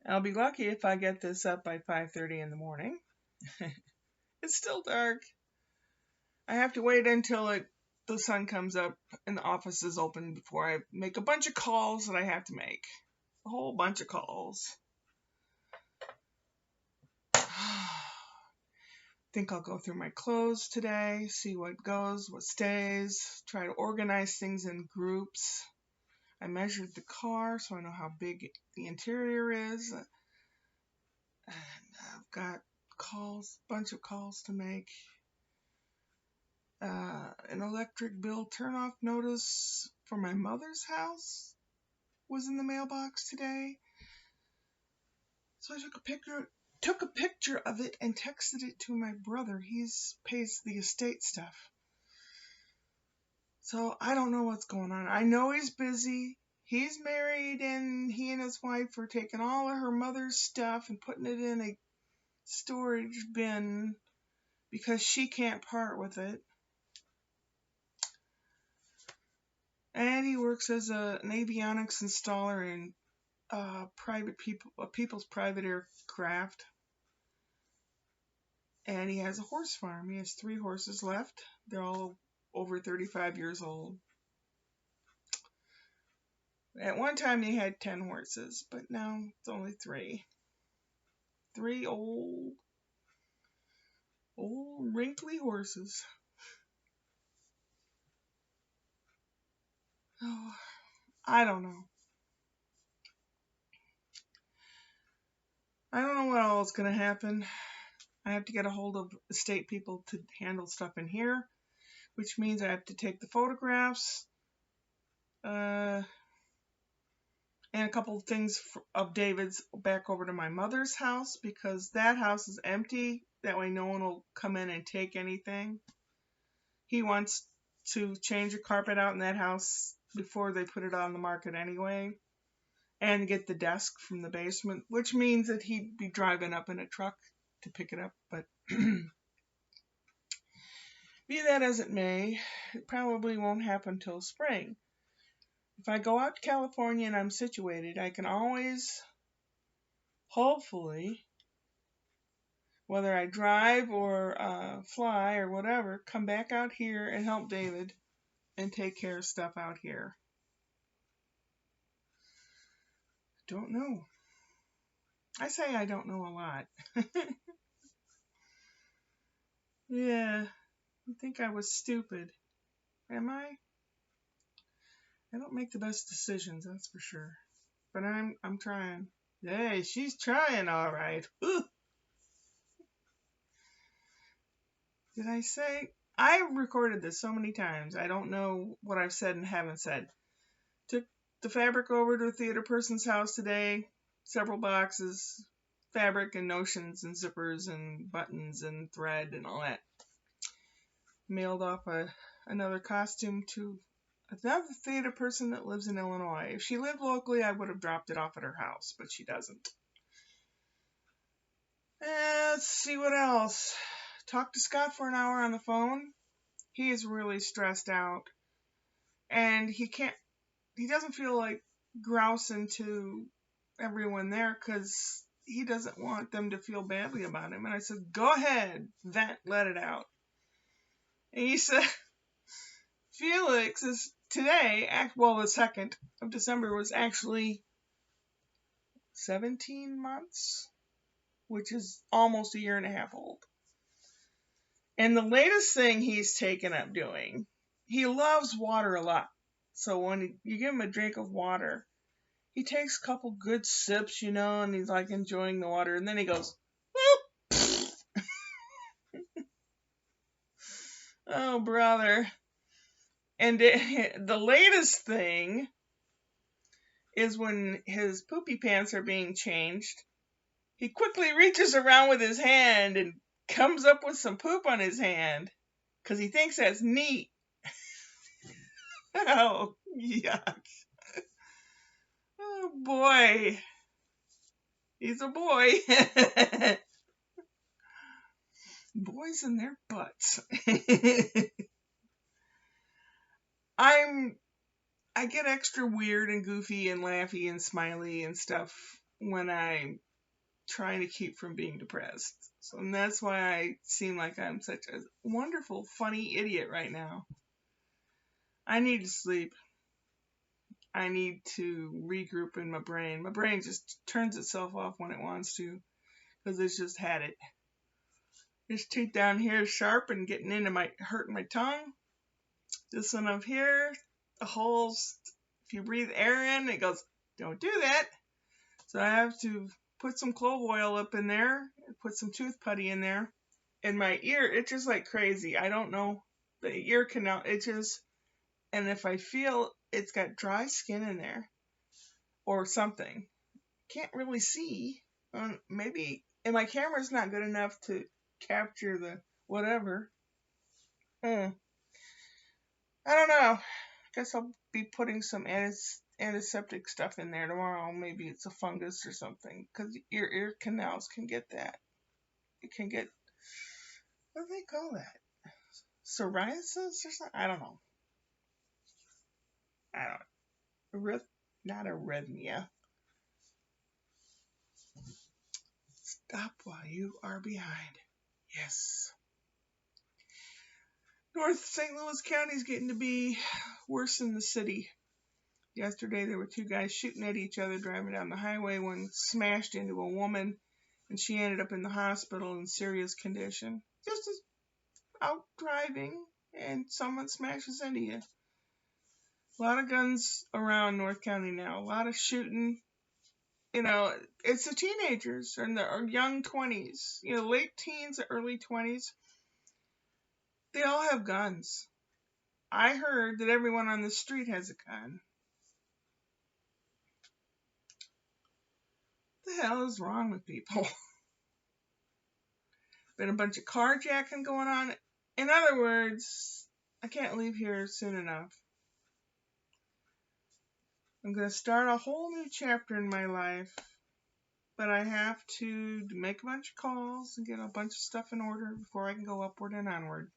I'll be lucky if I get this up by 5:30 in the morning. It's still dark. I have to wait until the sun comes up and the office is open before I make a bunch of calls that I have to make. A whole bunch of calls. Think I'll go through my clothes today, see what goes, what stays, try to organize things in groups. I measured the car so I know how big the interior is. And I've got bunch of calls to make. An electric bill turn-off notice for my mother's house was in the mailbox today. So I took a picture of it and texted it to my brother. He pays the estate stuff. So I don't know what's going on. I know he's busy. He's married and he and his wife are taking all of her mother's stuff and putting it in a storage bin because she can't part with it. And he works as an avionics installer in people's private aircraft. And he has a horse farm. He has 3 horses left. They're all over 35 years old. At one time they had 10 horses, but now it's only 3. 3 old wrinkly horses. Oh, I don't know. I don't know what all is going to happen. I have to get a hold of estate people to handle stuff in here, which means I have to take the photographs and a couple of things of David's back over to my mother's house because that house is empty. That way no one will come in and take anything. He wants to change the carpet out in that house before they put it on the market anyway, and get the desk from the basement, which means that he'd be driving up in a truck to pick it up. But be that as it may, it probably won't happen till spring. If I go out to California and I'm situated, I can always, hopefully, whether I drive or fly or whatever, come back out here and help David and take care of stuff out here. Don't know. I say I don't know a lot. Yeah, I think I was stupid. Am I? I don't make the best decisions, that's for sure. But I'm trying. Hey, she's trying all right. Ooh. Did I say? I recorded this so many times. I don't know what I've said and haven't said. Took the fabric over to a theater person's house today. Several boxes. Fabric and notions and zippers and buttons and thread and all that. Mailed off another costume to another theater person that lives in Illinois. If she lived locally, I would have dropped it off at her house, but she doesn't. Let's see what else. Talked to Scott for an hour on the phone. He is really stressed out. And he doesn't feel like grousing to everyone there because he doesn't want them to feel badly about him. And I said, go ahead, vent, let it out. And he said, Felix is today, the 2nd of December was actually 17 months, which is almost a year and a half old. And the latest thing he's taken up doing, he loves water a lot. So when you give him a drink of water, he takes a couple good sips, and he's like enjoying the water. And then he goes, oh, brother. And the latest thing is when his poopy pants are being changed, he quickly reaches around with his hand and comes up with some poop on his hand because he thinks that's neat. Oh, yuck. Oh, boy. He's a boy. Boys and their butts. I get extra weird and goofy and laughy and smiley and stuff when I'm trying to keep from being depressed. So, and that's why I seem like I'm such a wonderful, funny idiot right now. I need to sleep. I need to regroup in my brain. My brain just turns itself off when it wants to, because it's just had it. This tooth down here is sharp and getting into hurting my tongue. This one up here, the holes, if you breathe air in, it goes, don't do that. So I have to put some clove oil up in there, put some tooth putty in there. And my ear, it's just like crazy. I don't know. The ear canal, it just, and if I feel it's got dry skin in there or something, can't really see. Maybe, and my camera's not good enough to capture the whatever. I don't know. Guess I'll be putting some antiseptic stuff in there tomorrow. Maybe it's a fungus or something, because your ear canals can get that. It can get, what do they call that? Psoriasis or something? I don't know. Not arrhythmia. Stop while you are behind. Yes. North St. Louis County is getting to be worse than the city. Yesterday there were two guys shooting at each other driving down the highway. One smashed into a woman and she ended up in the hospital in serious condition. Just as out driving and someone smashes into you. A lot of guns around North County now. A lot of shooting. You know, it's the teenagers in their young 20s. You know, late teens, early 20s. They all have guns. I heard that everyone on the street has a gun. What the hell is wrong with people? Been a bunch of carjacking going on. In other words, I can't leave here soon enough. I'm going to start a whole new chapter in my life, but I have to make a bunch of calls and get a bunch of stuff in order before I can go upward and onward.